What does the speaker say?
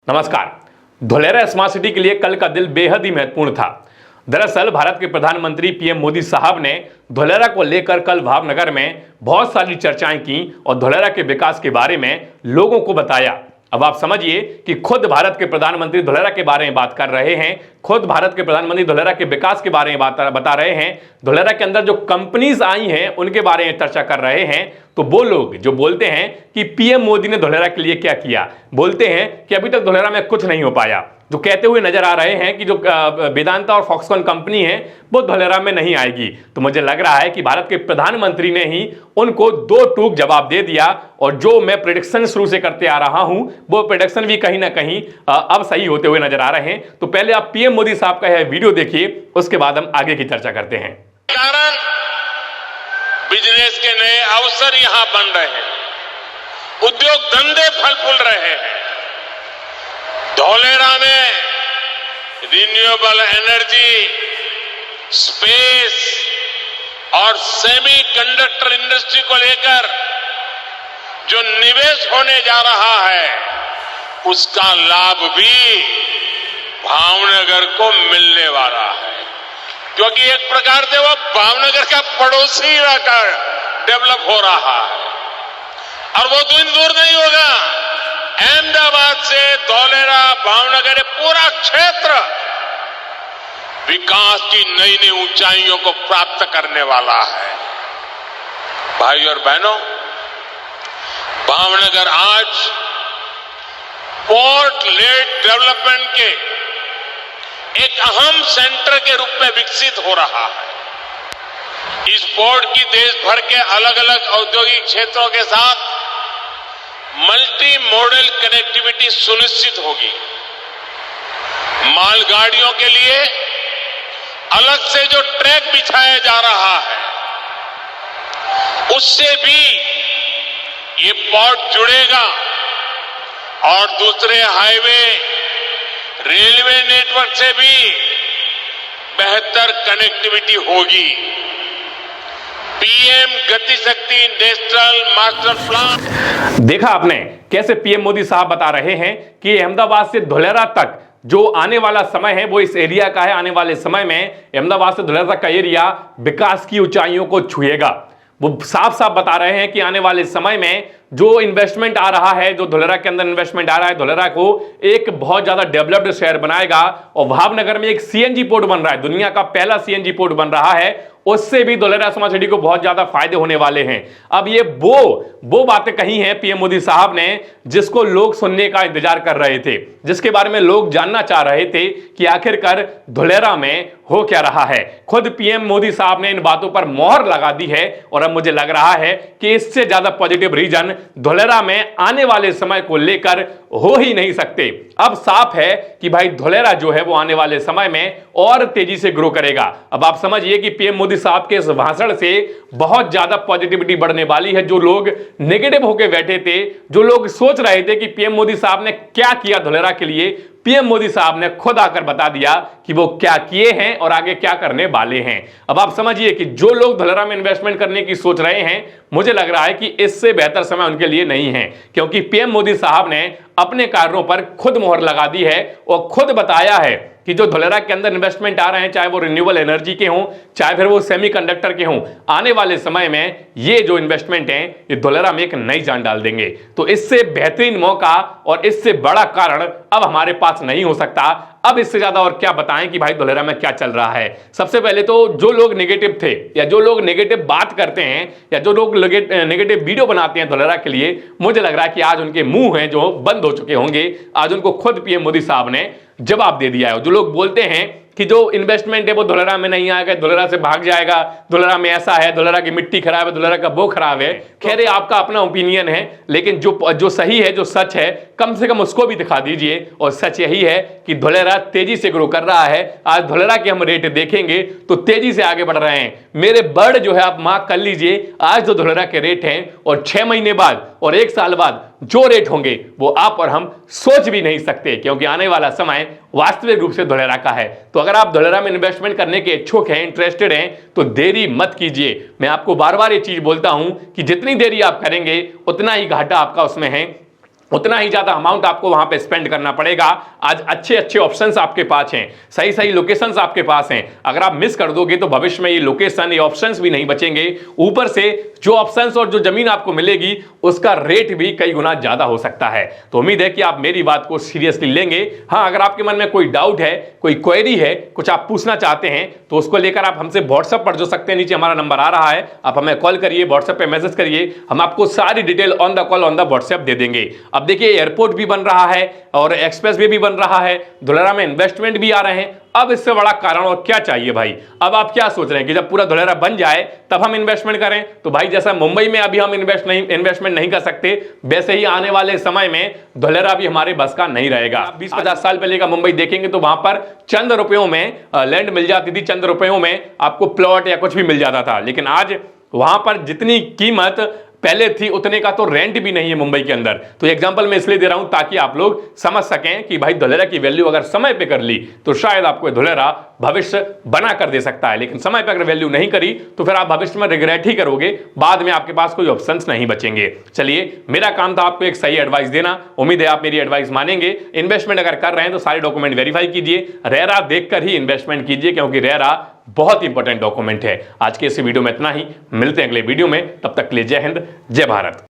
नमस्कार। Dholera smart city के लिए कल का दिन बेहद ही महत्वपूर्ण था। दरअसल भारत के प्रधानमंत्री पीएम मोदी साहब ने धुलेरा को लेकर कल भावनगर में बहुत सारी चर्चाएं की और धुलेरा के विकास के बारे में लोगों को बताया। अब आप समझिए कि खुद भारत के प्रधानमंत्री धुलेरा के बारे में बात कर रहे हैं, खुद भारत के प्रधानमंत्री धुलेरा के विकास के बारे में बता रहे हैं, धुलेरा के अंदर जो कंपनीज आई हैं उनके बारे में चर्चा कर रहे हैं। तो वो लोग जो बोलते हैं कि पीएम मोदी ने धुलेरा के लिए क्या किया, बोलते हैं कि अभी तक धुलेरा में कुछ नहीं हो पाया, जो कहते हुए नजर आ रहे हैं कि जो वेदांता और फॉक्सकॉन कंपनी है वो धुलेरा में नहीं आएगी। तो मुझे लग रहा है कि भारत के प्रधानमंत्री ने ही उनको दो टूक जवाब दे दिया और जो मैं प्रेडिक्शन शुरू से करते आ रहा हूं वो प्रेडिक्शन भी कहीं ना कहीं अब सही होते हुए नजर आ रहे हैं। तो पहले आप पीएम मोदी साहब का यह वीडियो देखिए, उसके बाद हम आगे की चर्चा करते हैं। कारण बिजनेस के नए अवसर यहां बन रहे हैं, उद्योग धंधे फल फूल रहे हैं। धुलेरा में रिन्यूएबल एनर्जी, स्पेस और सेमीकंडक्टर इंडस्ट्री को लेकर जो निवेश होने जा रहा है उसका लाभ भी भावनगर को मिलने वाला है, क्योंकि एक प्रकार से वह भावनगर का पड़ोसी इलाका डेवलप हो रहा है और वो दिन दूर नहीं होगा। अहमदाबाद से धुलेरा, भावनगर, पूरा क्षेत्र विकास की नई नई ऊंचाइयों को प्राप्त करने वाला है। भाई और बहनों, भावनगर आज पोर्ट लेड डेवलपमेंट के एक अहम सेंटर के रूप में विकसित हो रहा है। इस पोर्ट की देश भर के अलग अलग औद्योगिक क्षेत्रों के साथ मल्टी मॉडल कनेक्टिविटी सुनिश्चित होगी। मालगाड़ियों के लिए अलग से जो ट्रैक बिछाया जा रहा है उससे भी ये पोर्ट जुड़ेगा और दूसरे हाईवे, रेलवे नेटवर्क से भी बेहतर कनेक्टिविटी होगी। पीएम गति शक्ति नेशनल मास्टर प्लान। देखा आपने कैसे पीएम मोदी साहब बता रहे हैं कि अहमदाबाद से धुलेरा तक जो आने वाला समय है वो इस एरिया का है। आने वाले समय में अहमदाबाद से धुलेरा तक का एरिया विकास की ऊंचाइयों को छुएगा। वो साफ साफ बता रहे हैं कि आने वाले समय में जो इन्वेस्टमेंट आ रहा है, जो धुलेरा के अंदर इन्वेस्टमेंट आ रहा है, धुलेरा को एक बहुत ज्यादा डेवलप्ड शहर बनाएगा। और भावनगर में एक सीएनजी पोर्ट बन रहा है, दुनिया का पहला सीएनजी पोर्ट बन रहा है, उससे भी धुलेरा स्मार्ट सिटी को बहुत ज्यादा फायदे होने वाले हैं। अब ये वो बातें कही हैं पीएम मोदी साहब ने जिसको लोग सुनने का इंतजार कर रहे थे, जिसके बारे में लोग जानना चाह रहे थे कि आखिरकार धुलेरा में हो क्या रहा है। खुद पीएम मोदी साहब ने इन बातों पर मोहर लगा दी है और अब मुझे लग रहा है कि इससे ज्यादा पॉजिटिव रीजन धुलेरा में आने वाले समय को लेकर हो ही नहीं सकते। अब साफ है कि भाई धुलेरा जो है वो आने वाले समय में और तेजी से ग्रो करेगा। अब आप समझिए कि पीएम मोदी साहब के इस भाषण से बहुत ज्यादा पॉजिटिविटी बढ़ने वाली है। जो लोग नेगेटिव होकर बैठे थे, जो लोग सोच रहे थे कि पीएम मोदी साहब ने क्या किया धुलेरा के लिए, पीएम मोदी साहब ने खुद आकर बता दिया कि वो क्या किए हैं और आगे क्या करने वाले हैं। अब आप समझिए कि जो लोग धुलेरा में इन्वेस्टमेंट करने की सोच रहे हैं, मुझे लग रहा है कि इससे बेहतर समय उनके लिए नहीं है, क्योंकि पीएम मोदी साहब ने अपने कार्यों पर खुद मोहर लगा दी है और खुद बताया है कि जो धुलेरा के अंदर इन्वेस्टमेंट आ रहे हैं, चाहे वो रिन्यूएबल एनर्जी के हों, चाहे फिर वो सेमीकंडक्टर के हों, आने वाले समय में ये जो इन्वेस्टमेंट हैं ये धुलेरा में एक नई जान डाल देंगे। तो इससे बेहतरीन मौका और इससे बड़ा कारण अब हमारे पास नहीं हो सकता। अब इससे ज्यादा और क्या बताएं कि भाई धुलेरा में क्या चल रहा है। सबसे पहले तो जो लोग नेगेटिव थे या जो लोग नेगेटिव बात करते हैं या जो लोग नेगेटिव वीडियो बनाते हैं धुलेरा के लिए, मुझे लग रहा है कि आज उनके मुंह हैं जो बंद हो चुके होंगे। आज उनको खुद पीएम मोदी साहब ने जवाब दे दिया है। जो लोग बोलते हैं कि जो इन्वेस्टमेंट है वो धुलेरा में नहीं आएगा, धुलेरा से भाग जाएगा, धुलेरा में ऐसा है, धुलेरा की मिट्टी खराब है, धुलेरा का वो खराब है, खैर आपका अपना ओपिनियन है, लेकिन जो सही है, जो सच है, कम से कम उसको भी दिखा दीजिए। और सच यही है कि धुलेरा तेजी से ग्रो कर रहा है। आज धुलेरा के हम रेट देखेंगे तो तेजी से आगे बढ़ रहे हैं। मेरे बर्ड जो है आप मार्क कर लीजिए, आज जो धुलेरा के रेट हैं और 6 महीने बाद और 1 साल बाद जो रेट होंगे वो आप और हम सोच भी नहीं सकते, क्योंकि आने वाला समय वास्तविक रूप से धुलेरा का है। तो अगर आप धुलेरा में इन्वेस्टमेंट करने के इच्छुक हैं, इंटरेस्टेड हैं, तो देरी मत कीजिए। मैं आपको बार बार ये चीज बोलता हूं कि जितनी देरी आप करेंगे उतना ही घाटा आपका उसमें है। उतना ही ज्यादा अमाउंट आपको वहां पे स्पेंड करना पड़ेगा। आज अच्छे अच्छे ऑप्शंस आपके पास हैं, सही सही लोकेशंस आपके पास हैं। अगर आप मिस कर दोगे तो भविष्य में ये लोकेशन, ये ऑप्शंस भी नहीं बचेंगे। ऊपर से जो ऑप्शंस और जो जमीन आपको मिलेगी उसका रेट भी कई गुना ज्यादा हो सकता है। तो उम्मीद है कि आप मेरी बात को सीरियसली लेंगे। हाँ, अगर आपके मन में कोई डाउट है, कोई क्वेरी है, कुछ आप पूछना चाहते हैं तो उसको लेकर आप हमसे व्हाट्सएप पर जो सकते हैं, नीचे हमारा नंबर आ रहा है, आप हमें कॉल करिए, व्हाट्सएप पे मैसेज करिए, हम आपको सारी detail on the call on the WhatsApp दे देंगे। अब देखिए, एयरपोर्ट भी बन रहा है और एक्सप्रेस वे भी बन रहा है, धुलेरा में इन्वेस्टमेंट भी आ रहे हैं। अब इससे बड़ा कारण और क्या चाहिए भाई? अब आप क्या सोच रहे हैं कि जब पूरा धुलेरा बन जाए तब हम इन्वेस्टमेंट करें? तो भाई, जैसा मुंबई में अभी हम इन्वेस्टमेंट नहीं कर सकते, वैसे ही आने वाले समय में धुलेरा भी हमारे बस का नहीं रहेगा। 20-50 साल पहले का मुंबई देखेंगे तो वहां पर चंद रुपयों में लैंड मिल जाती थी, चंद रुपयों में आपको प्लॉट या कुछ भी मिल जाता था। लेकिन आज वहां पर जितनी कीमत पहले थी उतने का तो रेंट भी नहीं है मुंबई के अंदर। तो एग्जांपल मैं इसलिए दे रहा हूं ताकि आप लोग समझ सकें कि भाई धुलेरा की वैल्यू अगर समय पे कर ली तो शायद आपको धुलेरा भविष्य बना कर दे सकता है, लेकिन समय पे अगर वैल्यू नहीं करी तो फिर आप भविष्य में रिग्रेट ही करोगे, बाद में आपके पास कोई ऑप्शंस नहीं बचेंगे। चलिए, मेरा काम था आपको एक सही एडवाइस देना, उम्मीद है आप मेरी एडवाइस मानेंगे। इन्वेस्टमेंट अगर कर रहे हैं तो सारे डॉक्यूमेंट वेरीफाई कीजिए, रेरा देखकर ही इन्वेस्टमेंट कीजिए, क्योंकि रेरा बहुत इंपॉर्टेंट डॉक्यूमेंट है। आज के इस वीडियो में इतना ही, मिलते हैं अगले वीडियो में, तब तक के लिए जय हिंद, जय भारत।